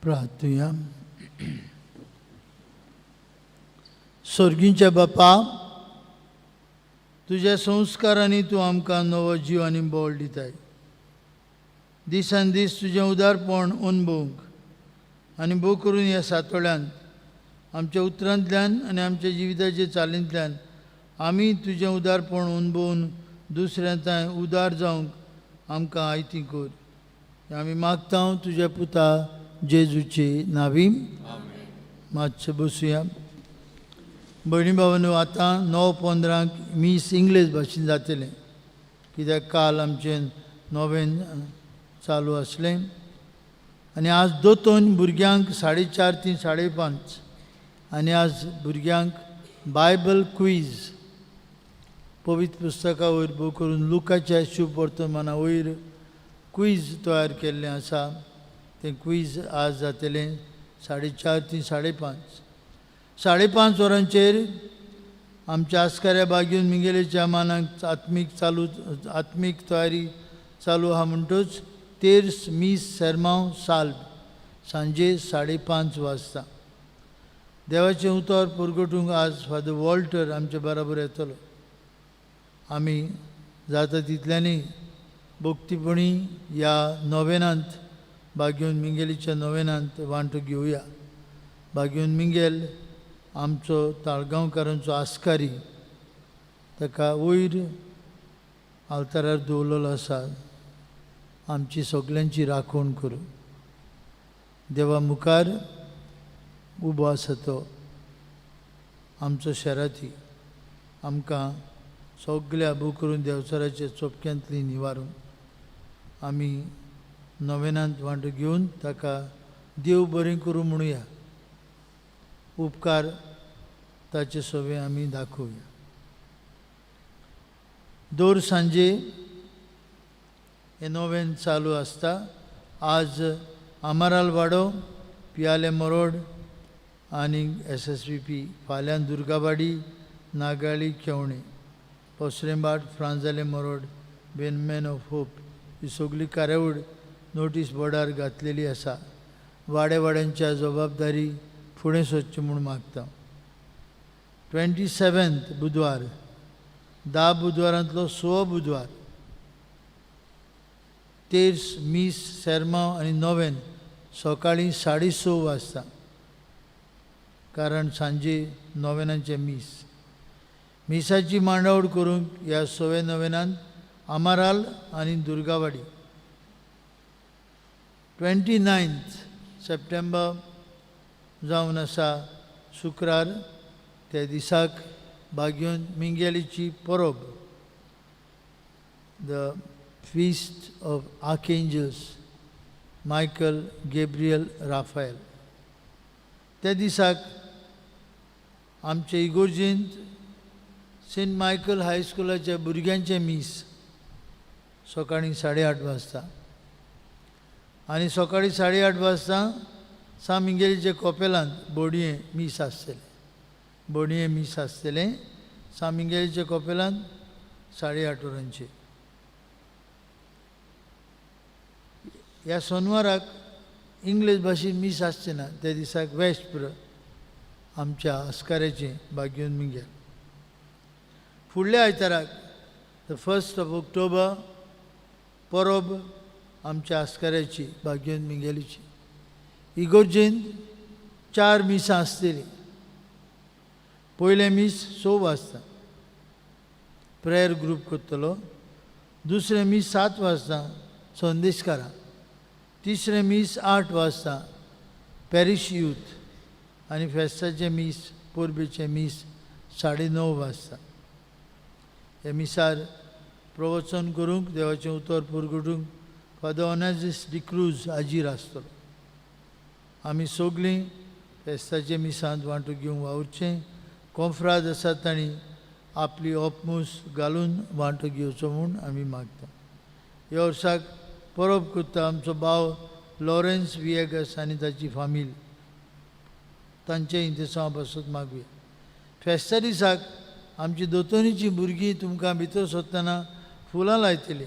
Speaker 2: प्रार्थुया. स्वर्गींच्या बापा, तुझ्या संस्कारांनी तूं आमकां नवो जीव आनी बोल दिताय. दिसान दीस तुजें उदारपण अनुभवंक आनी भोव करून ह्या सातोळ्यांत आमच्या उतरांतल्यान आनी आमच्या जिविताचे चालींतल्यान आमी तुजें उदारपण अनुभवून दुसऱ्यांताय उदार जावंक आमकां आयती कर. आमी मागता तुज्या पुता जेजूची नांवी. मातशें बसुया. भयणी भावांनो, आतां 9:15 मीस इंग्लीश भाशेन जातलें, कित्याक काल आमचें नोवेन चालू आसलें. आनी आज दोतोन भुरग्यांक 4:30 ते 5:30 आनी आज भुरग्यांक बायबल क्विज पवित्र पुस्तका वयर भोव करून लुकाच्या शुभ वर्तमाना वयर क्विज तयार केल्लें आसा. तें क्विज आज जातलें 4:30 ते 5:30. 5:30 वरांचेर आमच्या आस्काऱ्या बागेन मिंगेलेच्या मानाक आत्मीक तयारी चालू आहा. म्हणटच तेर्स मीस सेर्मांव साल्व सांजे 5:30 वाजता. देवाचें उतर परगटूंक आज फादर वॉल्टर आमच्या बराबर येतलो. आमी जाता तितल्यांनी भक्तीपणी ह्या नोवेनांत बागेवन मिंगेलीच्या नोवेनांत वांटो घेवया. बागेवन मिंगेल आमचो ताळगांवकारांचो आस्कारी, ताका वयर आल्तारार दवरलेलो आसा. आमची सगल्यांची राखण करूं. देवा मुखार उबो आसा तो आमचो शेराती. आमकां सगल्या भू करून देवचाराच्या चोपक्यांतली निवारून आमी नोवेनांत वांटो घेवन ताका देव बरें करूं म्हणुया. उपकार ताचे सोबे आमी दाखोवया. दर सांजे हे नोवेन चालू आसता. आज आमाराल वाडो, पियाले मरोड आनी SSVP. फाल्यां दुर्गाबाडी, नागाळी, केवणे, पोसरेंबाट, फ्रांजाले मरोड, बेनमॅन ऑफ होप ही सगळी कार्यावळ नोटीस बोर्डार घातलेली आसा. वाड्यांच्या जबाबदारी फुडें सरची म्हूण मागता. 27 बुधवार, 10 बुधवारांतलो 6 बुधवार, तेर्स मीस सेर्मांव आनी नोवेन सकाळीं 6:30 वाजता. कारण सांजे नोवेनांचे मीस. मिसाची मांडावळ करूंक ह्या 6 नोवेनांत आमाराल आनी दुर्गावाडी. 29 सप्टेंबर जावन आसा शुक्रार. त्या दिसाक बागेवन मिंगेलीची परब, the feast of archangels Michael, Gabriel, Raphael. त्या दिसाक आमचे इगोर्जेंत सेंट मायकल हायस्कुलाच्या भुरग्यांचे मीस सकाळीं 8:30 वाजता. आनी सकाळीं 8:30 वाजता मिंगेलीच्या कोपेलांत बोडये मीस आसतलें. मिंगेलीच्या कोपेलांत 8:30 वरांचेर. ह्या सोनवाराक इंग्लीश भाशेन मीस आसचें ना. त्या दिसाक वेस्प्र आमच्या आस्काऱ्याचें बागेवन मिंगेल. फुडल्या आयताराक द 1 ऑक्टोबर परब आमच्या आस्काऱ्याची बागेवन मिंगेलीची. इगोर्जेंत 4 मिसां आसतलीं. पयलें मीस 6 वाजता प्रेयर ग्रूप करतलो. दुसरें मीस 7 वाजता संदेशकारां. तिसरें मीस 8 वाजता पॅरिश यूथ. आनी फेस्ताचें मीस, पोरबेचें मीस 9:30 वाजता. हे मिसार प्रवचन करूंक, देवाचें उतर परगटूंक फादर ऑनाजिस डिक्रूज हाजीर आसतलो. आमी सगलीं फेस्ताचे मिसांत वांटो घेवंक वावुरचें. कॉन्फ्राद आसात तांणी आपली ओपमूस घालून वांटो घेवचो म्हूण आमी मागता. ह्या वर्साक परब करता आमचो भाव लॉरेन्स विएगस आनी ताची फामील. तांचे इंतसांव बसत मागुया. फेस्ता दिसाक आमची दोतोनीची भुरगीं तुमकां भितर सरतना फुलां लायतलीं.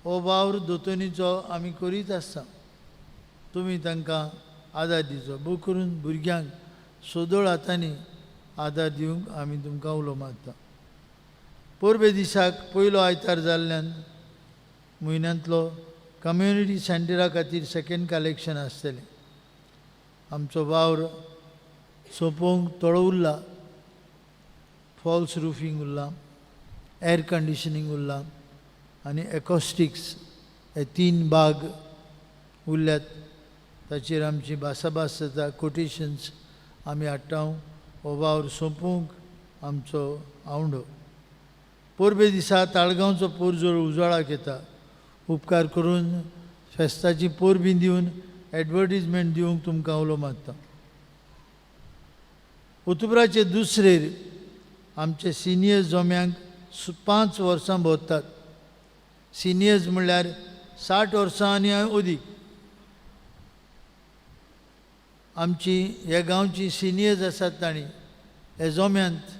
Speaker 2: हो वावर दोतोनीचो आमी करीत आसता. तुमी तांकां आदार दिवचो भू करून भुरग्यांक सोदोळ हातांनी आदार दिवंक आमी तुमकां उलो मारता. पोरबे दिसाक पयलो आयतार जाल्ल्यान म्हयन्यांतलो कम्युनिटी सेंटरा खातीर सेकंड कलेक्शन आसतलें. आमचो वावर सोंपोवंक तळो उरला, फॉल्स रुफींग उरला, एअर कंडिशनींग उरला आनी एकॉस्टिक्स हे 3 भाग उरल्यात. ताचेर आमची भासाभास जाता, कोटेशन्स आमी हाडटा. हो वावर सोंपोवंक आमचो आवंडो. पोरबे दिसा ताळगांवचो पोरजोळ उजवाडाक येता. उपकार करून फेस्ताची पोर बी दिवन एडवर्टिजमेंट दिवंक तुमकां उलो मारता. ऑक्टोबराचे दुसरेर आमचे सिनियर्स जोम्यांक 5 वर्सां भोंवतात. सिनियर्स म्हणल्यार 60 वर्सां आनी अदीक. आमची ह्या गांवची सिनियर्स आसात तांणी हे जोम्यांत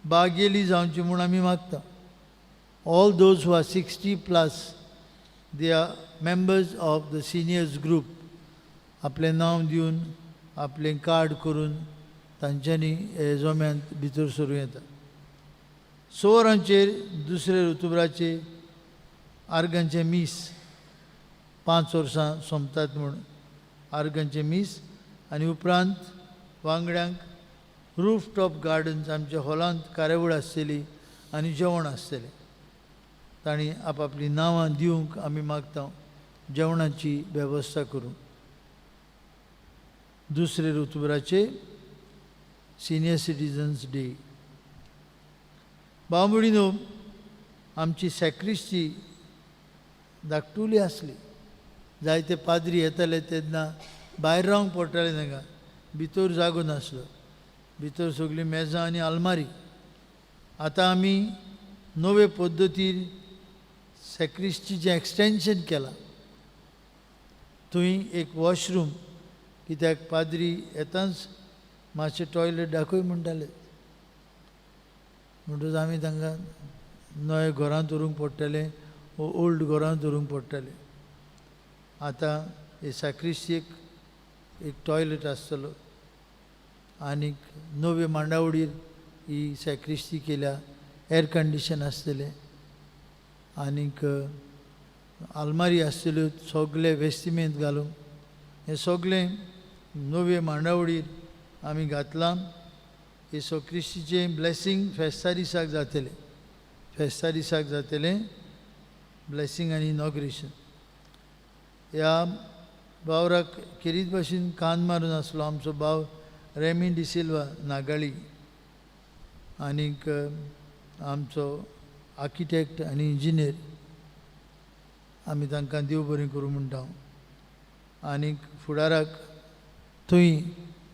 Speaker 2: बागेली जावची म्हूण आमी मागता. All those who are 60+ they are members of the seniors group. आपलें नांव दिवन आपलें कार्ड करून तांच्यांनी हे जोम्यांत भितर सरूं येता. 6 वरांचेर दुसरे ऑक्टोबराचे आर्गांचे मीस 5 वर्सां सोंपतात म्हूण आर्गांचे मीस आनी उपरांत वांगड्यांक रूफ टॉप गार्डन्स आमच्या हॉलांत कार्यावळ आसतली आनी जेवण आसतलें. तांणी आपआपलीं नांवां दिवंक आमी मागता जेवणाची वेवस्था करूंक. दुसरे ऑक्टोबराचे सिनियर सिटीजन्स डे. बांबुडीनो आमची सॅक्रिस्टी धाकटुली आसली. जायते पाद्री येताले तेन्ना भायर रावंक पडटालें तांकां. भितर जागो नासलो. भितर सगळीं मेजां आनी आलमारी. आतां आमी नवे पद्दतीर सॅक्रिस्टीचें एक्सटेंशन केलां. थंय एक वॉशरूम, कित्याक पाद्री येताच मातशें टॉयलेट दाखय म्हणटाले. म्हणटच आमी तांकां नवे घरांत व्हरूंक पडटलें वो ओल्ड घरांत व्हरूंक पडटलें. आतां हे सॅक्रिस्टीक एक टॉयलेट आसतलो आनीक नवे मांडावळीर ही सॅक्रिस्टी केल्या. एअर कंडिशन आसतलें आनीक आलमारी आसतल्यो सगळे वेस्तिमेंत घालूंक. हें सगळें नवे मांडावळीर आमी घातलां. येसो क्रिस्टीचें ब्लेसींग फेस्ता दिसाक जातलें. फेस्ता दिसाक जातलें ब्लेसींग आनी इनॉग्रेशन. ह्या वावराक खेरीत भाशेन कान मारून आसलो आमचो भाव रेमी डिसिल्वा नागाळी आनीक आमचो आर्किटेक्ट आनी इंजिनियर. आमी तांकां देव बरें करूं म्हणटा. आनीक फुडाराक थंय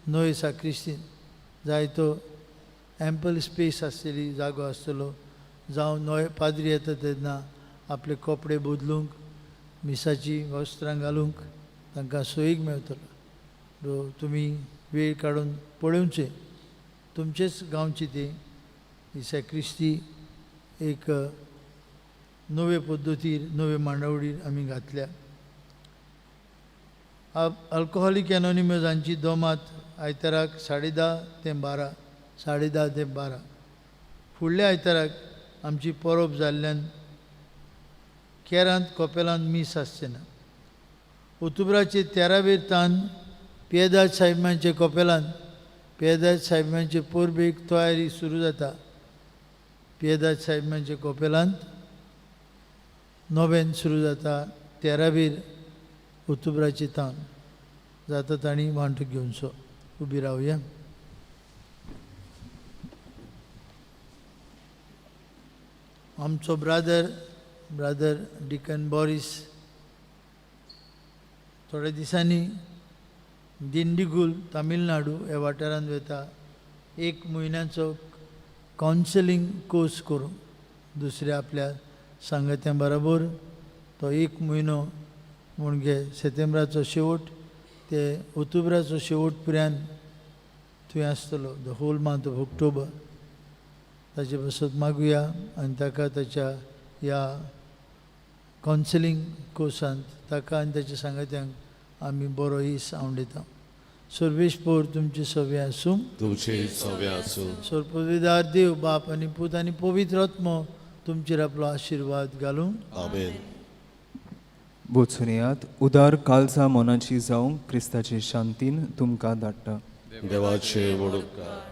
Speaker 2: नवे सॅक्रिस्टीन जायतो एम्पल स्पेस आसतली, जागो आसतलो. जावं नवे पाद्री येता तेन्ना आपले कपडे बदलूंक, मिसाची वस्त्रां घालूंक तांकां सोयीक मेळटलो. तुमी वेळ काडून पळोवचें. तुमचेच गांवची ती ही सॅक्रिस्टी एक नवे पद्दतीर नवे मांडावळीर आमी घातल्या. अल्कोहॉलीक एनोनिमसांची दोमात आयताराक 10:30 ते 12, 10:30 ते 12. फुडल्या आयताराक आमची परब जाल्ल्यान केरांत कोपेलांत मीस आसचें ना. ऑक्टोबराचे 13वेर तान पियेदाद साहेबांचे कोपेलांत पियेदाद साहेबांचे पोरबेक तयारी सुरू जाता. पियेदाद साहेबांचे कोपेलांत नोवेन सुरू जाता. 13वेर ऑक्टोबराचे तान जाता तांणी वांटो घेवचो. उबी रावया. आमचो ब्रादर डिकन बॉरिस थोड्या दिसांनी दिंडीगुल तामिळनाडू ह्या वाठारांत वता. 1 म्हयन्याचो कावन्सिलींग कोर्स करूंक दुसऱ्या आपल्या सांगात्यां बरोबर. तो 1 म्हयनो म्हणजे सप्टेंबराचो शेवट ते ऑक्टोबराचो शेवट पर्यंत थंय आसतलो. The whole month of October. ताचे बसत मागुया आनी ताका ताच्या ह्या कावन्सिलींग कोर्सांत ताका आनी ताच्या सांगात्यांक आमी बरो दीस आवडिता सर्वेस्पोर तुमची सवे आसूं
Speaker 1: तुमची सव्य आसूं
Speaker 2: सर्पविदार देव बाप आनी पूत आनी पवित्र आत्मो तुमचेर आपलो आशिर्वाद घालूं
Speaker 1: आमेन.
Speaker 6: बोचुनियात उदार कालचा मोनाची जावं क्रिस्ताचे शांतीन तुमकां धाडटा.
Speaker 1: देवाचे मोडूपकार